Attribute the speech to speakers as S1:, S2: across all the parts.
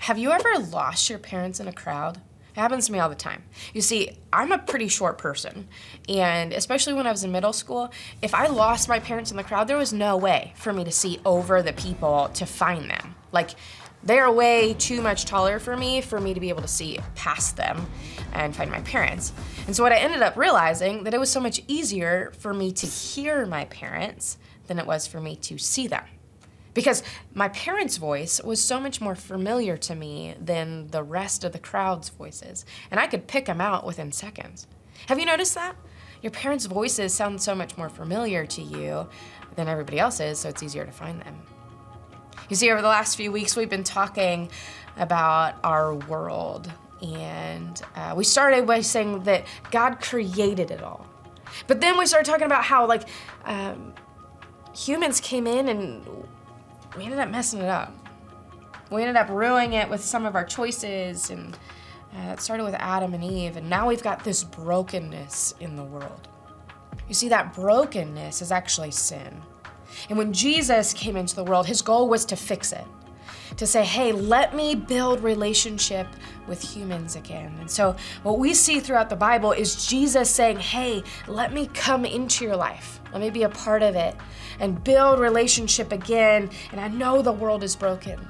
S1: Have you ever lost your parents in a crowd? It happens to me all the time. You see, I'm a pretty short person, and especially when I was in middle school, if I lost my parents in the crowd, there was no way for me to see over the people to find them. Like, they're way too much taller for me to be able to see past them and find my parents. And so what I ended up realizing, that it was so much easier for me to hear my parents than it was for me to see them. Because my parents' voice was so much more familiar to me than the rest of the crowd's voices, and I could pick them out within seconds. Have you noticed that? Your parents' voices sound so much more familiar to you than everybody else's, so it's easier to find them. You see, over the last few weeks, we've been talking about our world, and we started by saying that God created it all. But then we started talking about how, humans came in and we ended up messing it up. We ended up ruining it with some of our choices, and it started with Adam and Eve, and now we've got this brokenness in the world. You see, that brokenness is actually sin. And when Jesus came into the world, his goal was to fix it, to say, hey, let me build relationship with humans again. And so what we see throughout the Bible is Jesus saying, hey, let me come into your life. Let me be a part of it and build relationship again. And I know the world is broken.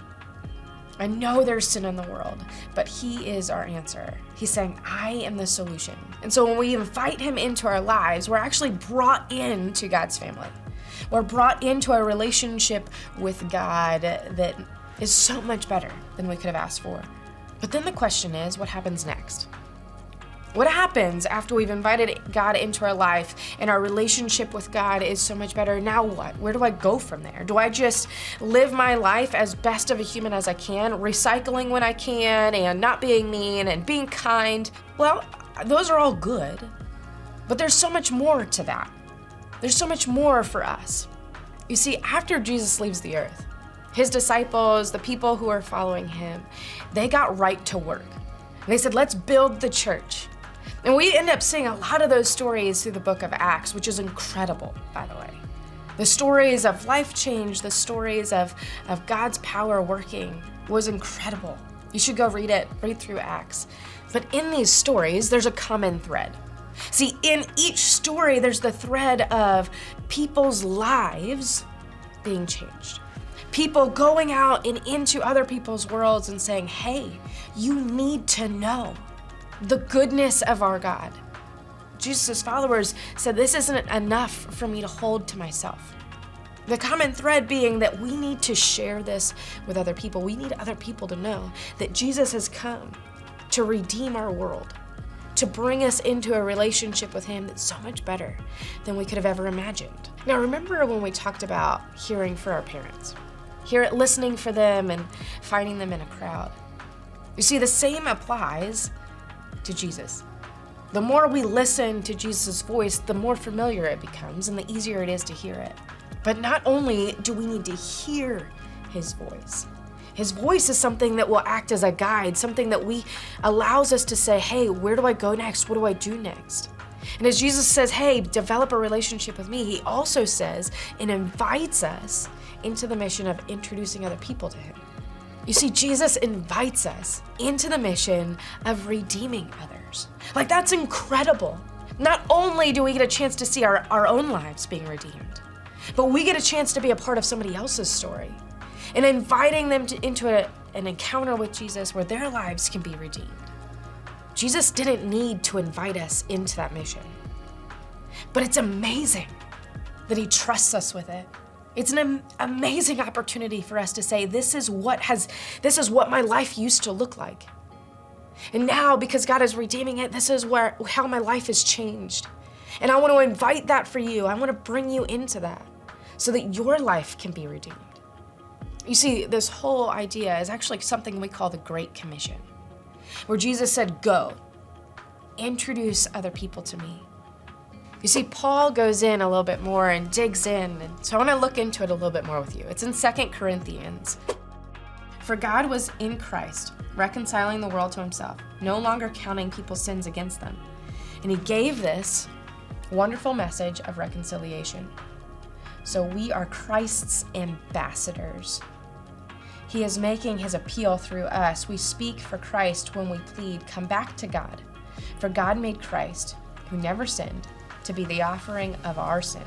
S1: I know there's sin in the world, but he is our answer. He's saying, I am the solution. And so when we invite him into our lives, we're actually brought into God's family. We're brought into a relationship with God that is so much better than we could have asked for. But then the question is, what happens next? What happens after we've invited God into our life and our relationship with God is so much better? Now what? Where do I go from there? Do I just live my life as best of a human as I can, recycling when I can and not being mean and being kind? Well, those are all good, but there's so much more to that. There's so much more for us. You see, after Jesus leaves the earth, his disciples, the people who are following him, they got right to work. They said, let's build the church. And we end up seeing a lot of those stories through the book of Acts, which is incredible, by the way. The stories of life change, the stories of God's power working was incredible. You should go read through Acts. But in these stories, there's a common thread. See, in each story, there's the thread of people's lives being changed. People going out and into other people's worlds and saying, hey, you need to know the goodness of our God. Jesus' followers said, this isn't enough for me to hold to myself. The common thread being that we need to share this with other people. We need other people to know that Jesus has come to redeem our world, to bring us into a relationship with him that's so much better than we could have ever imagined. Now, remember when we talked about hearing for our parents, listening for them and finding them in a crowd. You see, the same applies to Jesus. The more we listen to Jesus' voice, the more familiar it becomes and the easier it is to hear it. But not only do we need to hear his voice is something that will act as a guide, something that allows us to say, hey, where do I go next? What do I do next? And as Jesus says, hey, develop a relationship with me, he also says and invites us into the mission of introducing other people to him. You see, Jesus invites us into the mission of redeeming others. That's incredible. Not only do we get a chance to see our own lives being redeemed, but we get a chance to be a part of somebody else's story and inviting them into an encounter with Jesus where their lives can be redeemed. Jesus didn't need to invite us into that mission, but it's amazing that he trusts us with it. It's an amazing opportunity for us to say, this is what my life used to look like. And now, because God is redeeming it, this is how my life has changed. And I want to invite that for you. I want to bring you into that so that your life can be redeemed. You see, this whole idea is actually something we call the Great Commission, where Jesus said, go, introduce other people to me. You see, Paul goes in a little bit more and digs in, and so I want to look into it a little bit more with you. It's in 2 Corinthians. For God was in Christ, reconciling the world to himself, no longer counting people's sins against them. And he gave this wonderful message of reconciliation. So we are Christ's ambassadors. He is making his appeal through us. We speak for Christ when we plead, come back to God. For God made Christ, who never sinned, to be the offering of our sin,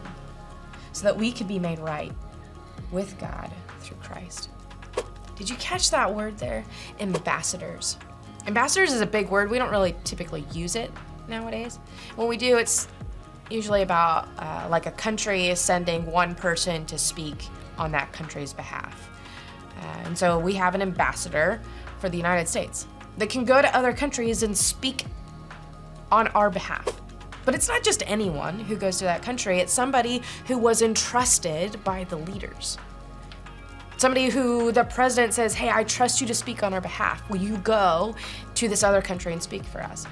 S1: so that we could be made right with God through Christ. Did you catch that word there? Ambassadors. Ambassadors is a big word. We don't really typically use it nowadays. When we do, it's usually about like a country is sending one person to speak on that country's behalf. And so we have an ambassador for the United States that can go to other countries and speak on our behalf. But it's not just anyone who goes to that country. It's somebody who was entrusted by the leaders. Somebody who the president says, hey, I trust you to speak on our behalf. Will you go to this other country and speak for us?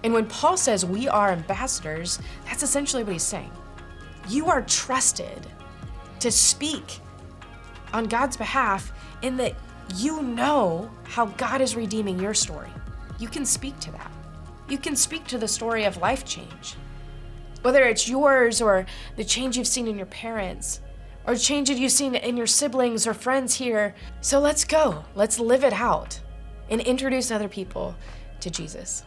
S1: And when Paul says we are ambassadors, that's essentially what he's saying. You are trusted to speak on God's behalf in that you know how God is redeeming your story. You can speak to that. You can speak to the story of life change. Whether it's yours or the change you've seen in your parents or change that you've seen in your siblings or friends here. So let's go. Let's live it out and introduce other people to Jesus.